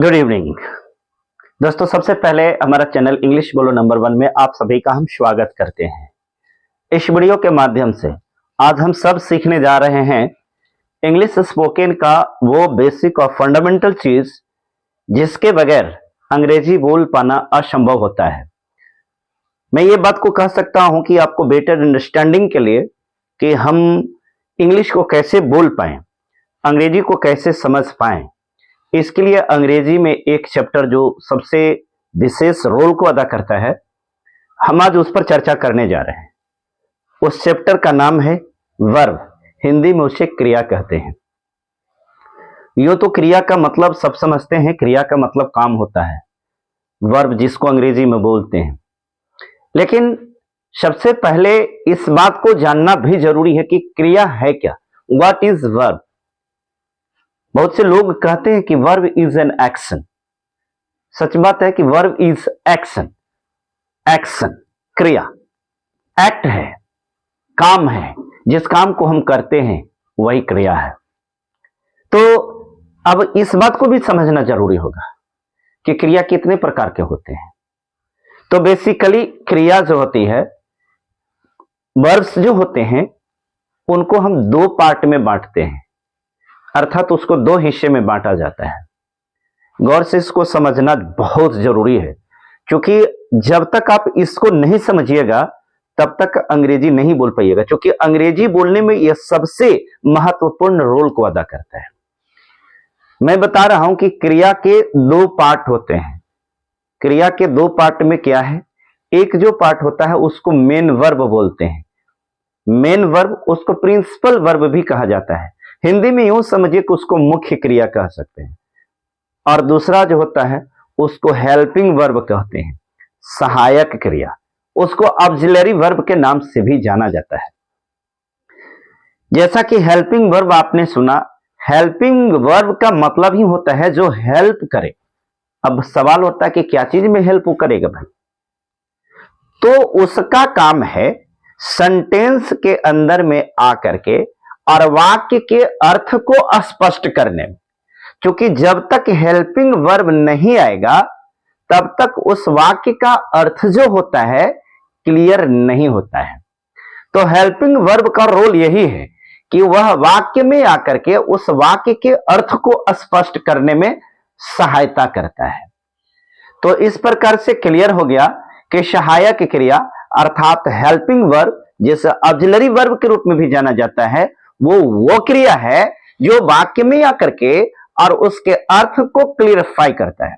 Good evening दोस्तों। सबसे पहले हमारा चैनल इंग्लिश बोलो नंबर 1 में आप सभी का हम स्वागत करते हैं। इस वीडियो के माध्यम से आज हम सब सीखने जा रहे हैं इंग्लिश स्पोकन का वो बेसिक और फंडामेंटल चीज जिसके बगैर अंग्रेजी बोल पाना असंभव होता है। मैं ये बात को कह सकता हूं कि आपको बेटर अंडरस्टैंडिंग के लिए कि हम इंग्लिश को कैसे बोल पाएं, अंग्रेजी को कैसे समझ पाएं, इसके लिए अंग्रेजी में एक चैप्टर जो सबसे विशेष रोल को अदा करता है, हम आज उस पर चर्चा करने जा रहे हैं। उस चैप्टर का नाम है वर्ब, हिंदी में उसे क्रिया कहते हैं। यूं तो क्रिया का मतलब सब समझते हैं, क्रिया का मतलब काम होता है, वर्ब जिसको अंग्रेजी में बोलते हैं। लेकिन सबसे पहले इस बात को जानना भी जरूरी है कि क्रिया है क्या, व्हाट इज वर्ब। बहुत से लोग कहते हैं कि वर्ब इज एन एक्शन। सच बात है कि वर्ब इज एक्शन। एक्शन क्रिया, एक्ट है, काम है, जिस काम को हम करते हैं वही क्रिया है। तो अब इस बात को भी समझना जरूरी होगा कि क्रिया कितने प्रकार के होते हैं। तो बेसिकली क्रिया जो होती है, वर्ब्स जो होते हैं, उनको हम दो पार्ट में बांटते हैं, अर्थात उसको दो हिस्से में बांटा जाता है। गौर से इसको समझना बहुत जरूरी है, क्योंकि जब तक आप इसको नहीं समझिएगा तब तक अंग्रेजी नहीं बोल पाइएगा, क्योंकि अंग्रेजी बोलने में यह सबसे महत्वपूर्ण रोल को अदा करता है। मैं बता रहा हूं कि क्रिया के दो पार्ट होते हैं। क्रिया के दो पार्ट में क्या है, एक जो पार्ट होता है उसको मेन वर्ब बोलते हैं। मेन वर्ब, उसको प्रिंसिपल वर्ब भी कहा जाता है। हिंदी में यूं समझिए कि उसको मुख्य क्रिया कह सकते हैं। और दूसरा जो होता है उसको हेल्पिंग वर्ब कहते हैं, सहायक क्रिया। उसको ऑक्सिलरी वर्ब के नाम से भी जाना जाता है। जैसा कि हेल्पिंग वर्ब आपने सुना, हेल्पिंग वर्ब का मतलब ही होता है जो हेल्प करे। अब सवाल होता है कि क्या चीज में हेल्प करेगा भाई, तो उसका काम है सेंटेंस के अंदर में आकर के और वाक्य के अर्थ को स्पष्ट करने में। क्योंकि जब तक हेल्पिंग वर्ब नहीं आएगा तब तक उस वाक्य का अर्थ जो होता है क्लियर नहीं होता है। तो हेल्पिंग वर्ब का रोल यही है कि वह वाक्य में आकर के उस वाक्य के अर्थ को स्पष्ट करने में सहायता करता है। तो इस प्रकार से क्लियर हो गया कि सहायक क्रिया अर्थात हेल्पिंग वर्ब, जिसे ऑक्सिलरी वर्ब के रूप में भी जाना जाता है, वो क्रिया है जो वाक्य में आकर के और उसके अर्थ को क्लियरिफाई करता है,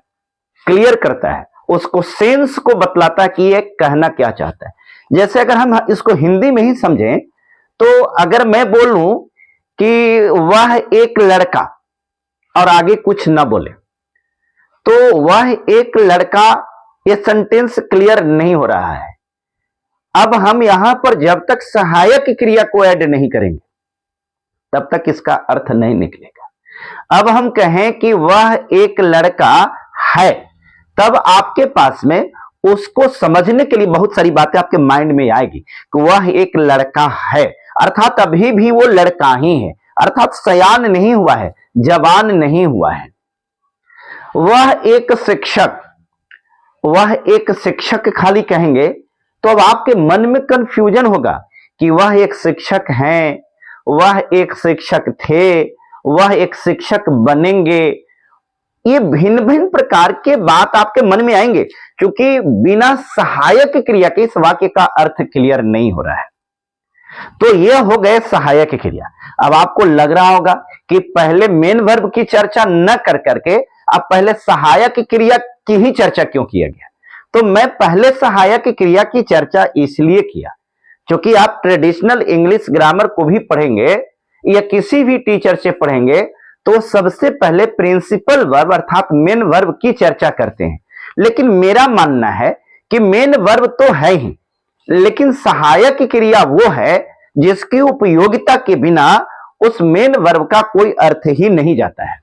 क्लियर करता है, उसको सेंस को बतलाता है कि ये कहना क्या चाहता है। जैसे अगर हम इसको हिंदी में ही समझें तो अगर मैं बोलूं कि वह एक लड़का और आगे कुछ ना बोले तो वह एक लड़का, ये सेंटेंस क्लियर नहीं हो रहा है। अब हम यहां पर जब तक सहायक क्रिया को ऐड नहीं करेंगे तब तक इसका अर्थ नहीं निकलेगा। अब हम कहें कि वह एक लड़का है, तब आपके पास में उसको समझने के लिए बहुत सारी बातें आपके माइंड में आएगी कि वह एक लड़का है, अर्थात अभी भी वो लड़का ही है, अर्थात सयान नहीं हुआ है, जवान नहीं हुआ है। वह एक शिक्षक खाली कहेंगे तो अब आपके मन में कंफ्यूजन होगा कि वह एक शिक्षक हैं, वह एक शिक्षक थे, वह एक शिक्षक बनेंगे। ये भिन्न भिन्न प्रकार के बात आपके मन में आएंगे, क्योंकि बिना सहायक क्रिया के इस वाक्य का अर्थ क्लियर नहीं हो रहा है। तो यह हो गए सहायक क्रिया। अब आपको लग रहा होगा कि पहले मेन वर्ब की चर्चा न कर करके अब पहले सहायक क्रिया की ही चर्चा क्यों किया गया। तो मैं पहले सहायक क्रिया की चर्चा इसलिए किया क्योंकि आप ट्रेडिशनल इंग्लिश ग्रामर को भी पढ़ेंगे या किसी भी टीचर से पढ़ेंगे तो सबसे पहले प्रिंसिपल वर्ब अर्थात मेन वर्ब की चर्चा करते हैं। लेकिन मेरा मानना है कि मेन वर्ब तो है ही, लेकिन सहायक क्रिया वो है जिसकी उपयोगिता के बिना उस मेन वर्ब का कोई अर्थ ही नहीं जाता है।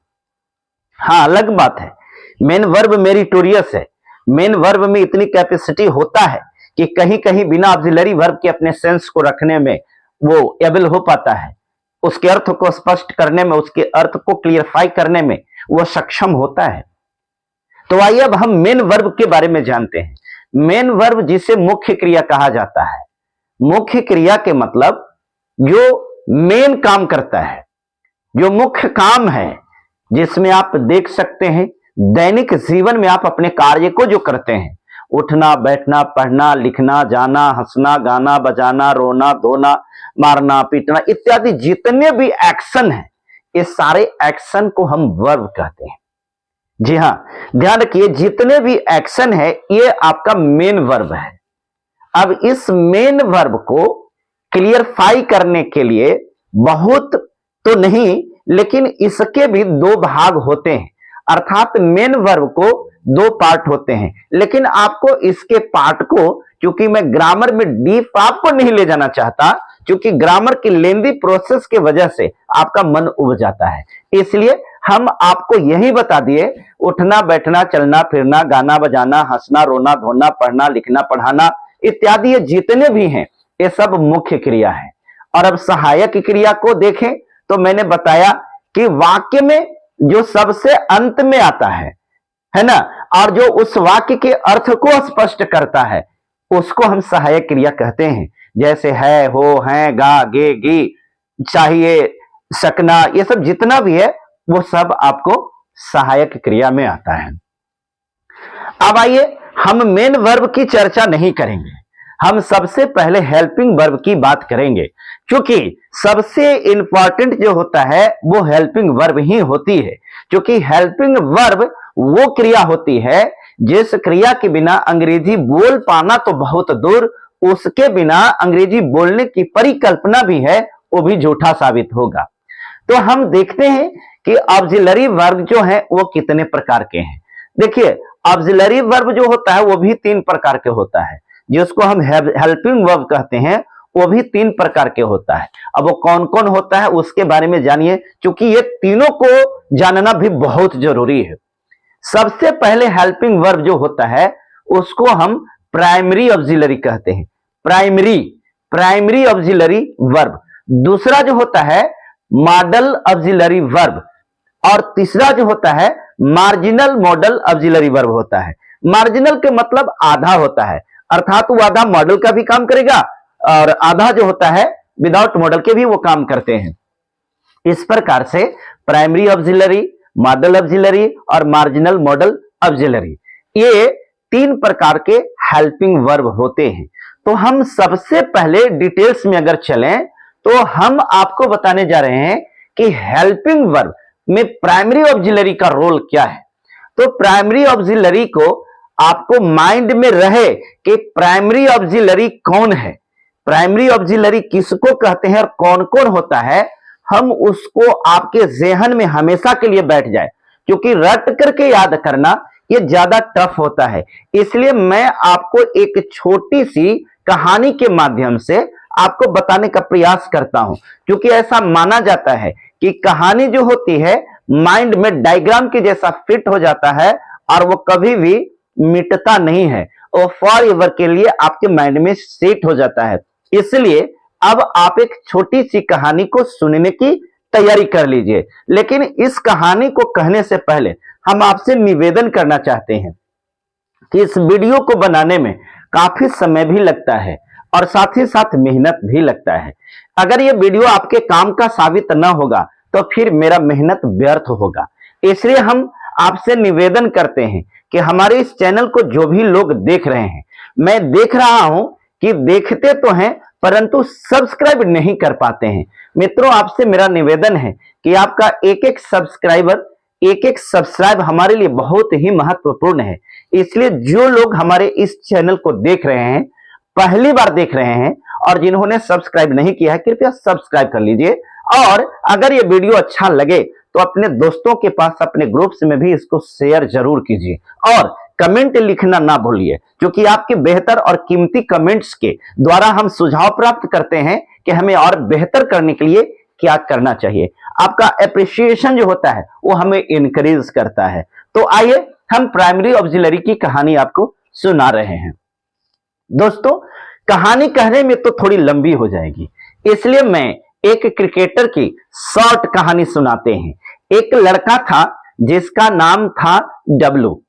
हाँ, अलग बात है, मेन वर्ब मेरिटोरियस है, मेन वर्ब में इतनी कैपेसिटी होता है कि कहीं कहीं बिना ऑक्सिलरी वर्ब के अपने सेंस को रखने में वो एबल हो पाता है, उसके अर्थ को स्पष्ट करने में, उसके अर्थ को क्लियरफाई करने में वो सक्षम होता है। तो आइए अब हम मेन वर्ब के बारे में जानते हैं। मेन वर्ब जिसे मुख्य क्रिया कहा जाता है। मुख्य क्रिया के मतलब जो मेन काम करता है, जो मुख्य काम है, जिसमें आप देख सकते हैं दैनिक जीवन में आप अपने कार्य को जो करते हैं, उठना, बैठना, पढ़ना, लिखना, जाना, हंसना, गाना, बजाना, रोना, धोना, मारना, पीटना इत्यादि जितने भी एक्शन हैं, ये सारे एक्शन को हम वर्ब कहते हैं। जी हां, ध्यान रखिए जितने भी एक्शन है ये आपका मेन वर्ब है। अब इस मेन वर्ब को क्लियरफाई करने के लिए बहुत तो नहीं, लेकिन इसके भी दो भाग होते हैं, अर्थात मेन वर्ब को दो पार्ट होते हैं। लेकिन आपको इसके पार्ट को, क्योंकि मैं ग्रामर में डीप आपको नहीं ले जाना चाहता, क्योंकि ग्रामर की लेंदी प्रोसेस की वजह से आपका मन उब जाता है, इसलिए हम आपको यही बता दिए उठना, बैठना, चलना, फिरना, गाना, बजाना, हंसना, रोना, धोना, पढ़ना, लिखना, पढ़ाना इत्यादि ये जितने भी हैं ये सब मुख्य क्रिया है। और अब सहायक क्रिया को देखें तो मैंने बताया कि वाक्य में जो सबसे अंत में आता है ना, और जो उस वाक्य के अर्थ को स्पष्ट करता है उसको हम सहायक क्रिया कहते हैं। जैसे है, हो, हैं, गा, गे, गी, चाहिए, सकना, ये सब जितना भी है वो सब आपको सहायक क्रिया में आता है। अब आइए हम मेन वर्ब की चर्चा नहीं करेंगे, हम सबसे पहले हेल्पिंग वर्ब की बात करेंगे, क्योंकि सबसे इंपॉर्टेंट जो होता है वो हेल्पिंग वर्ब ही होती है। क्योंकि हेल्पिंग वर्ब वो क्रिया होती है जिस क्रिया के बिना अंग्रेजी बोल पाना तो बहुत दूर, उसके बिना अंग्रेजी बोलने की परिकल्पना भी है वो भी झूठा साबित होगा। तो हम देखते हैं कि ऑक्सिलरी वर्ब जो है वो कितने प्रकार के हैं। देखिए ऑक्सिलरी वर्ब जो होता है वो भी तीन प्रकार के होता है, जिसको हम हेल्पिंग वर्ब कहते हैं वो भी तीन प्रकार के होता है। अब वो कौन कौन होता है उसके बारे में जानिए, क्योंकि ये तीनों को जानना भी बहुत जरूरी है। सबसे पहले हेल्पिंग वर्ब जो होता है उसको हम प्राइमरी ऑक्सिलरी कहते हैं, प्राइमरी ऑक्सिलरी वर्ब। दूसरा जो होता है मॉडल ऑक्सिलरी वर्ब, और तीसरा जो होता है मार्जिनल मॉडल ऑक्सिलरी वर्ब होता है। मार्जिनल के मतलब आधा होता है, अर्थात वो आधा मॉडल का भी काम करेगा और आधा जो होता है विदाउट मॉडल के भी वो काम करते हैं। इस प्रकार से प्राइमरी ऑक्सिलरी, मॉडल ऑक्सिलरी और मार्जिनल मॉडल ऑक्सिलरी, ये तीन प्रकार के हेल्पिंग वर्ब होते हैं। तो हम सबसे पहले डिटेल्स में अगर चलें तो हम आपको बताने जा रहे हैं कि हेल्पिंग वर्ब में प्राइमरी ऑक्सिलरी का रोल क्या है। तो प्राइमरी ऑक्सिलरी को आपको माइंड में रहे कि प्राइमरी ऑक्सिलरी कौन है, प्राइमरी ऑक्सिलरी किसको कहते हैं और कौन कौन होता है, हम उसको आपके ज़हन में हमेशा के लिए बैठ जाए, क्योंकि रट करके याद करना ये ज्यादा टफ होता है। इसलिए मैं आपको एक छोटी सी कहानी के माध्यम से आपको बताने का प्रयास करता हूं, क्योंकि ऐसा माना जाता है कि कहानी जो होती है माइंड में डायग्राम के जैसा फिट हो जाता है और वो कभी भी मिटता नहीं है, और फॉर एवर के लिए आपके माइंड में सेट हो जाता है। इसलिए अब आप एक छोटी सी कहानी को सुनने की तैयारी कर लीजिए। लेकिन इस कहानी को कहने से पहले हम आपसे निवेदन करना चाहते हैं कि इस वीडियो को बनाने में काफी समय भी लगता है और साथ ही साथ मेहनत भी लगता है। अगर ये वीडियो आपके काम का साबित न होगा तो फिर मेरा मेहनत व्यर्थ होगा। इसलिए हम आपसे निवेदन करते हैं कि हमारे इस चैनल को जो भी लोग देख रहे हैं, मैं देख रहा हूं कि देखते तो हैं परंतु सब्सक्राइब नहीं कर पाते हैं। मित्रों, आपसे मेरा निवेदन है कि आपका एक एक सब्सक्राइब हमारे लिए बहुत ही महत्वपूर्ण है। इसलिए जो लोग हमारे इस चैनल को देख रहे हैं, पहली बार देख रहे हैं और जिन्होंने सब्सक्राइब नहीं किया है, कृपया सब्सक्राइब कर लीजिए। और अगर ये वीडियो अच्छा लगे तो अपने दोस्तों के पास, अपने ग्रुप्स में भी इसको शेयर जरूर कीजिए और कमेंट लिखना ना भूलिए, क्योंकि आपके बेहतर और कीमती कमेंट्स के द्वारा हम सुझाव प्राप्त करते हैं कि हमें और बेहतर करने के लिए क्या करना चाहिए। आपका एप्रिसिएशन जो होता है वो हमें इनकरेज करता है। तो आइए हम प्राइमरी ऑक्सिलरी की कहानी आपको सुना रहे हैं। दोस्तों, कहानी कहने में तो थोड़ी लंबी हो जाएगी, इसलिए मैं एक क्रिकेटर की शॉर्ट कहानी सुनाते हैं। एक लड़का था जिसका नाम था डब्लू।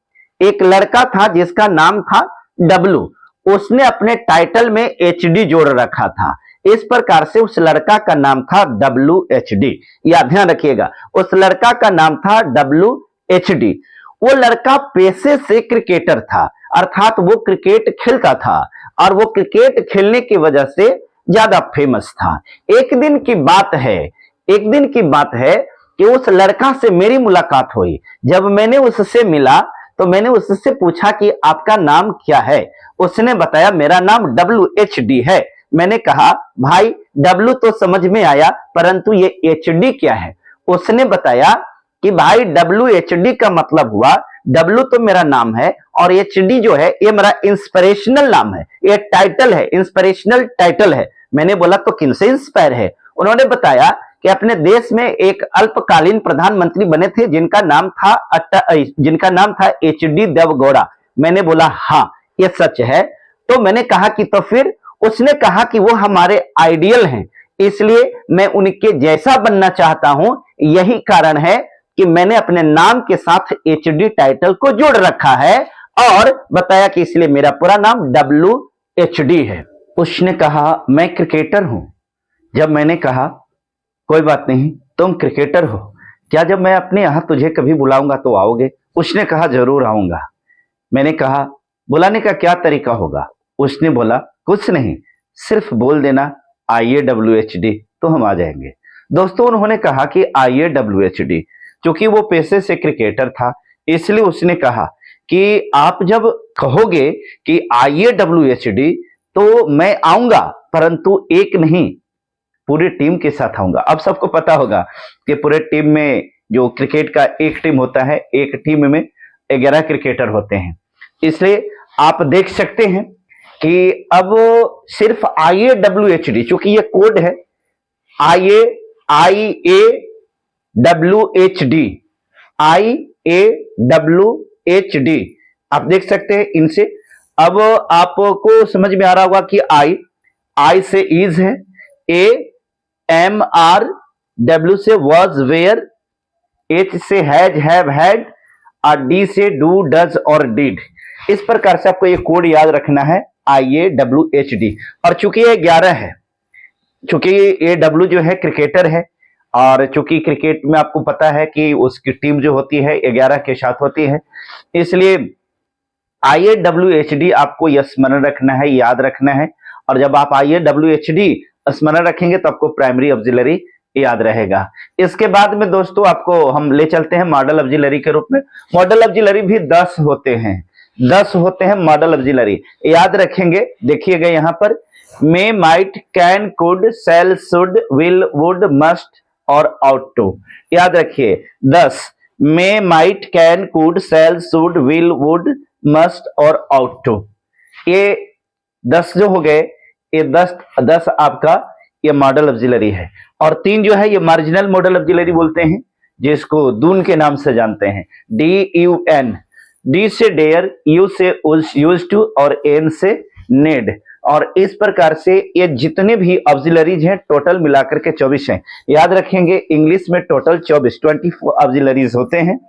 एक लड़का था जिसका नाम था डब्लू, उसने अपने टाइटल में एचडी जोड़ रखा था। इस प्रकार से उस लड़का का नाम था WHD। या ध्यान रखिएगा, उस लड़का का नाम था WHD। वो लड़का पेशे से क्रिकेटर था, अर्थात वो क्रिकेट खेलता था और वो क्रिकेट खेलने की वजह से ज्यादा फेमस था। एक दिन की बात है कि उस लड़का से मेरी मुलाकात हुई। जब मैंने उससे मिला तो मैंने उससे पूछा कि आपका नाम क्या है। उसने बताया मेरा नाम WHD है। मैंने कहा भाई W तो समझ में आया, परंतु ये HD क्या है। उसने बताया कि भाई WHD का मतलब हुआ, W तो मेरा नाम है और HD जो है ये मेरा इंस्पिरेशनल नाम है, ये टाइटल है, इंस्पिरेशनल टाइटल है। मैंने बोला तो किनसे इंस्पायर है। उन्होंने बताया कि अपने देश में एक अल्पकालीन प्रधानमंत्री बने थे जिनका नाम था HD देवगौड़ा। मैंने बोला हाँ ये सच है। तो मैंने कहा कि तो फिर, उसने कहा कि वो हमारे आइडियल हैं, इसलिए मैं उनके जैसा बनना चाहता हूं। यही कारण है कि मैंने अपने नाम के साथ HD टाइटल को जोड़ रखा है, और बताया कि इसलिए मेरा पूरा नाम WHD है। उसने कहा मैं क्रिकेटर हूं। जब मैंने कहा कोई बात नहीं, तुम क्रिकेटर हो, क्या जब मैं अपने यहां तुझे कभी बुलाऊंगा तो आओगे। उसने कहा जरूर आऊंगा। मैंने कहा बुलाने का क्या तरीका होगा। उसने बोला कुछ नहीं, सिर्फ बोल देना आइए WHD तो हम आ जाएंगे। दोस्तों उन्होंने कहा कि आइए WHD, क्योंकि वो पेशे से क्रिकेटर था, इसलिए उसने कहा कि आप जब कहोगे कि आइए WHD तो मैं आऊंगा, परंतु एक नहीं पूरी टीम के साथ आऊंगा। अब सबको पता होगा कि पूरे टीम में जो क्रिकेट का एक टीम होता है, एक टीम में 11 क्रिकेटर होते हैं, इसलिए आप देख सकते हैं कि अब सिर्फ IAWHD, चूंकि ये कोड है IAWHD, आप देख सकते हैं इनसे। अब आपको समझ में आ रहा होगा कि आई से इज है, AMR, W से was were, H से हैज हैव हैड, और D से डू डज और डिड। इस प्रकार से आपको ये कोड याद रखना है IAWHD। और चूंकि ये 11 है, चूंकि ये W जो है क्रिकेटर है, और चूंकि क्रिकेट में आपको पता है कि उसकी टीम जो होती है 11 के साथ होती है, इसलिए IAWHD आपको यह स्मरण रखना है, याद रखना है। और जब आप IAWHD स्मरण रखेंगे तो आपको प्राइमरी ऑक्सिलरी याद रहेगा। इसके बाद में दोस्तों आपको हम ले चलते हैं मॉडल ऑक्सिलरी के रूप में। मॉडल ऑक्सिलरी भी 10 होते हैं, 10 होते हैं मॉडल ऑक्सिलरी, याद रखेंगे। देखिएगा यहाँ पर may, might, can, could, shall, should, will, would, must और आउट टू। याद रखिए 10, may, might, can, could, shall, should, will, would, must और आउट टू। ये 10 जो हो गए, ये 10 आपका ये मॉडल ऑक्सिलरी है। और 3 जो है ये मार्जिनल मॉडल ऑक्सिलरी बोलते हैं, जिसको दून के नाम से जानते हैं, DUN। D से डेयर, U से यूज टू और N से नेड। और इस प्रकार से ये जितने भी ऑक्सिलरीज हैं टोटल मिलाकर के 24 हैं। याद रखेंगे इंग्लिश में टोटल 24 ऑक्सिलरीज होते हैं।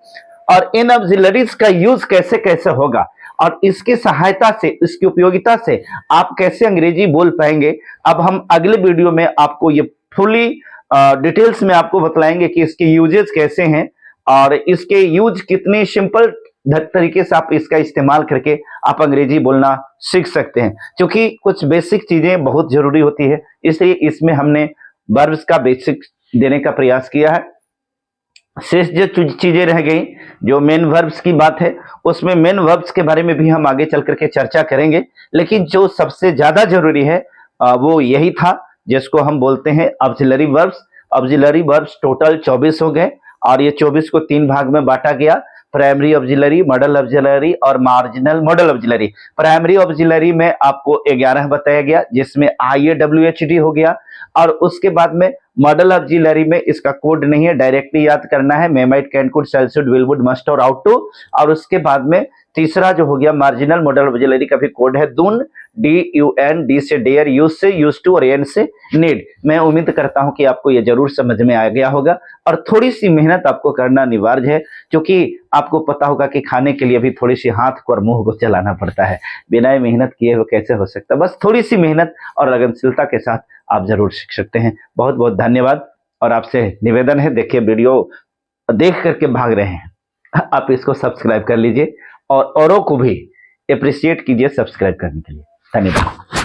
और इन ऑक्सिलरीज का यूज कैसे कैसे होगा और इसकी सहायता से, इसकी उपयोगिता से आप कैसे अंग्रेजी बोल पाएंगे, अब हम अगले वीडियो में आपको ये फुली डिटेल्स में आपको बतलाएंगे कि इसके यूजेस कैसे हैं और इसके यूज कितने सिंपल तरीके से आप इसका इस्तेमाल करके आप अंग्रेजी बोलना सीख सकते हैं। क्योंकि कुछ बेसिक चीजें बहुत जरूरी होती है, इसलिए इसमें हमने वर्ब्स का बेसिक देने का प्रयास किया है। शेष जो चीजें रह गई, जो मेन वर्ब्स की बात है, उसमें मेन वर्ब्स के बारे में भी हम आगे चल करके चर्चा करेंगे। लेकिन जो सबसे ज्यादा जरूरी है वो यही था, जिसको हम बोलते हैं auxiliary verbs. Auxiliary verbs total 24 हो गए और ये 24 को 3 भाग में बांटा गया, प्राइमरी ऑक्सिलरी, मॉडल ऑक्सिलरी और marginal model auxiliary. Primary auxiliary में आपको 11 बताया गया, जिसमें IAWHD हो गया। और उसके बाद में मॉडल ऑक्सिलरी में इसका कोड नहीं है, डायरेक्टली याद करना है, may, might, can, could, shall, should, will, would, must और आउट टू। और उसके बाद में तीसरा जो हो गया मार्जिनल मॉडल ऑक्सिलरी का भी कोड है, दून, DUN, D से डेयर, यूज से यूज टू और N से नीड। मैं उम्मीद करता हूं कि आपको ये जरूर समझ में आ गया होगा और थोड़ी सी मेहनत आपको करना अनिवार्य है, क्योंकि आपको पता होगा कि खाने के लिए भी थोड़ी सी हाथ को और मुंह को चलाना पड़ता है। बिना मेहनत किए वो कैसे हो सकता है। बस थोड़ी सी मेहनत और लगनशीलता के साथ आप जरूर सीख सकते हैं। बहुत बहुत धन्यवाद। और आपसे निवेदन है, देखिए वीडियो देख करके भाग रहे हैं, आप इसको सब्सक्राइब कर लीजिए और औरों को भी अप्रिशिएट कीजिए सब्सक्राइब करने के लिए। धन्यवाद।